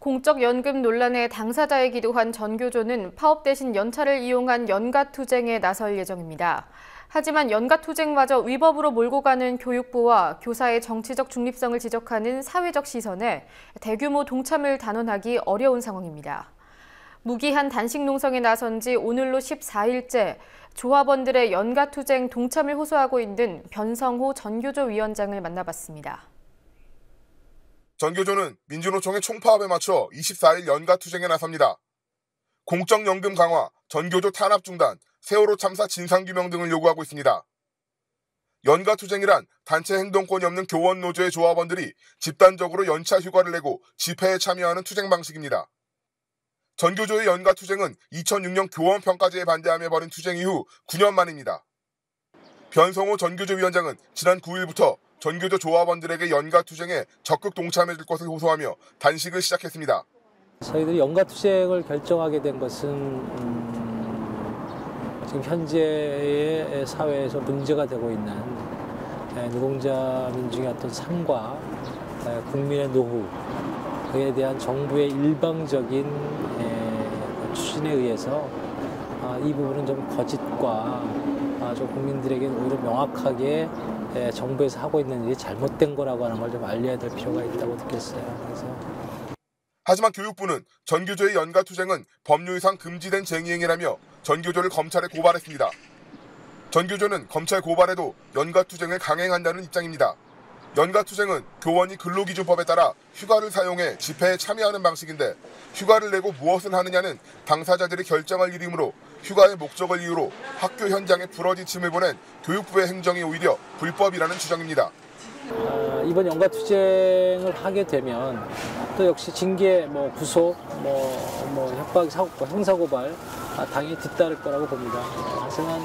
공적연금 논란의 당사자이기도 한 전교조는 파업 대신 연차를 이용한 연가투쟁에 나설 예정입니다. 하지만 연가투쟁마저 위법으로 몰고 가는 교육부와 교사의 정치적 중립성을 지적하는 사회적 시선에 대규모 동참을 단언하기 어려운 상황입니다. 무기한 단식 농성에 나선 지 오늘로 14일째 조합원들의 연가투쟁 동참을 호소하고 있는 변성호 전교조 위원장을 만나봤습니다. 전교조는 민주노총의 총파업에 맞춰 24일 연가투쟁에 나섭니다. 공적연금 강화, 전교조 탄압 중단, 세월호 참사 진상규명 등을 요구하고 있습니다. 연가투쟁이란 단체 행동권이 없는 교원노조의 조합원들이 집단적으로 연차 휴가를 내고 집회에 참여하는 투쟁 방식입니다. 전교조의 연가투쟁은 2006년 교원평가제에 반대하며 벌인 투쟁 이후 9년 만입니다. 변성호 전교조 위원장은 지난 9일부터 전교조 조합원들에게 연가투쟁에 적극 동참해줄 것을 호소하며 단식을 시작했습니다. 저희들이 연가투쟁을 결정하게 된 것은 지금 현재의 사회에서 문제가 되고 있는 노동자 민중의 어떤 삶과 국민의 노후, 그에 대한 정부의 일방적인 추진에 의해서 이 부분은 좀 거짓과 좀 국민들에게 오히려 명확하게 정부에서 하고 있는 일이 잘못된 거라고 하는 걸 좀 알려야 될 필요가 있다고 느꼈어요. 하지만 교육부는 전교조의 연가투쟁은 법률상 금지된 쟁의행위라며 전교조를 검찰에 고발했습니다. 전교조는 검찰 고발에도 연가투쟁을 강행한다는 입장입니다. 연가투쟁은 교원이 근로기준법에 따라 휴가를 사용해 집회에 참여하는 방식인데 휴가를 내고 무엇을 하느냐는 당사자들이 결정할 일이므로 휴가의 목적을 이유로 학교 현장에 부러지침을 보낸 교육부의 행정이 오히려 불법이라는 주장입니다. 이번 연가투쟁을 하게 되면 또 역시 징계, 구속, 협박, 형사고발 당연히 뒤따를 거라고 봅니다. 하지만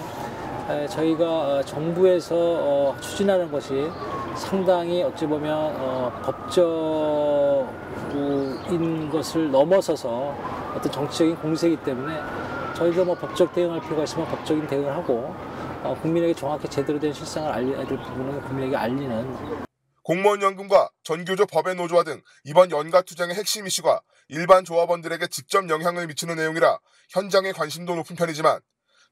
저희가 정부에서 추진하는 것이 상당히 어찌 보면 법적인 것을 넘어서서 어떤 정치적인 공세이기 때문에 저희도 법적 대응할 필요가 있으면 법적인 대응을 하고 국민에게 정확히 제대로 된 실상을 알려야 될 부분은 국민에게 알리는. 공무원연금과 전교조 법외노조화 등 이번 연가투쟁의 핵심 이슈가 일반 조합원들에게 직접 영향을 미치는 내용이라 현장의 관심도 높은 편이지만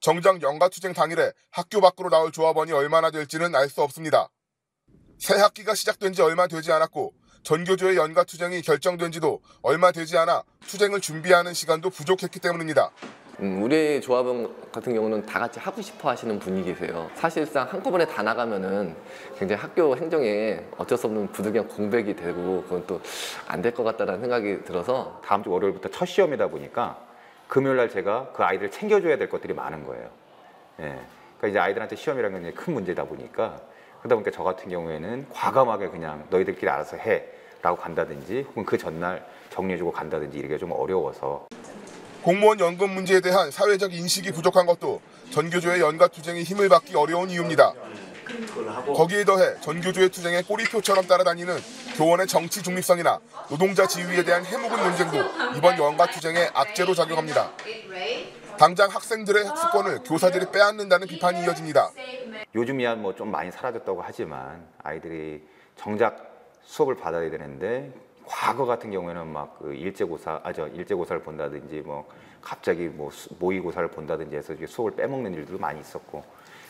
정작 연가투쟁 당일에 학교 밖으로 나올 조합원이 얼마나 될지는 알 수 없습니다. 새 학기가 시작된 지 얼마 되지 않았고 전교조의 연가투쟁이 결정된 지도 얼마 되지 않아 투쟁을 준비하는 시간도 부족했기 때문입니다. 우리 조합원 같은 경우는 다 같이 하고 싶어 하시는 분위기세요. 사실상 한꺼번에 다 나가면은 굉장히 학교 행정에 어쩔 수 없는 부득이한 공백이 되고 그건 또 안 될 것 같다는 생각이 들어서 다음 주 월요일부터 첫 시험이다 보니까 금요일 날 제가 그 아이들을 챙겨줘야 될 것들이 많은 거예요. 그러니까 이제 아이들한테 시험이라는 게 큰 문제다 보니까 그러다 보니까 저 같은 경우에는 과감하게 그냥 너희들끼리 알아서 해 라고 간다든지 혹은 그 전날 정리해주고 간다든지 이게 좀 어려워서. 공무원 연금 문제에 대한 사회적 인식이 부족한 것도 전교조의 연가투쟁이 힘을 받기 어려운 이유입니다. 거기에 더해 전교조의 투쟁에 꼬리표처럼 따라다니는 교원의 정치 중립성이나 노동자 지위에 대한 해묵은 논쟁도 이번 연가투쟁의 악재로 작용합니다. 당장 학생들의 학습권을 교사들이 빼앗는다는 비판이 이어집니다. 요즘이야 좀 많이 사라졌다고 하지만 아이들이 정작 수업을 받아야 되는데 과거 같은 경우에는 막 일제고사를 본다든지 갑자기 모의고사를 본다든지 해서 수업을 빼먹는 일들도 많이 있었고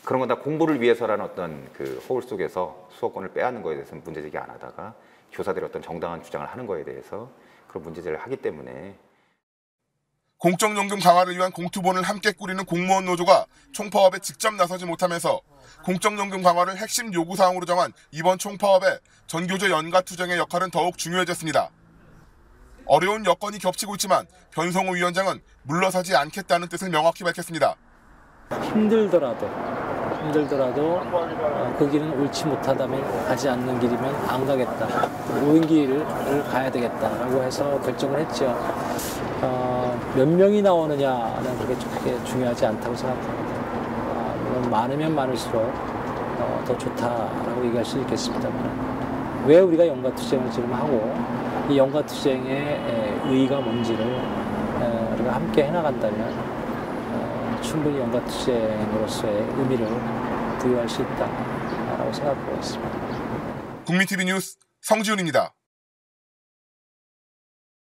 그런 건 다 공부를 위해서라는 어떤 그 허울 속에서 수업권을 빼앗는 거에 대해서는 문제제기 안 하다가 교사들이 어떤 정당한 주장을 하는 거에 대해서 그런 문제제기를 하기 때문에. 공적연금 강화를 위한 공투본을 함께 꾸리는 공무원 노조가 총파업에 직접 나서지 못하면서 공적연금 강화를 핵심 요구사항으로 정한 이번 총파업에 전교조 연가투쟁의 역할은 더욱 중요해졌습니다. 어려운 여건이 겹치고 있지만 변성호 위원장은 물러서지 않겠다는 뜻을 명확히 밝혔습니다. 힘들더라도 그 길은 옳지 못하다면 가지 않는 길이면 안 가겠다. 옳은 길을 가야 되겠다라고 해서 결정을 했죠. 몇 명이 나오느냐는 그게 중요하지 않다고 생각합니다. 물론 많으면 많을수록 더 좋다라고 얘기할 수 있겠습니다만 왜 우리가 연가투쟁을 지금 하고 이 연가투쟁의 의의가 뭔지를 우리가 함께 해나간다면 충분히 연가투쟁으로서의 의미를 부여할 수 있다라고 생각하고 있습니다. 국민TV 뉴스 성지훈입니다.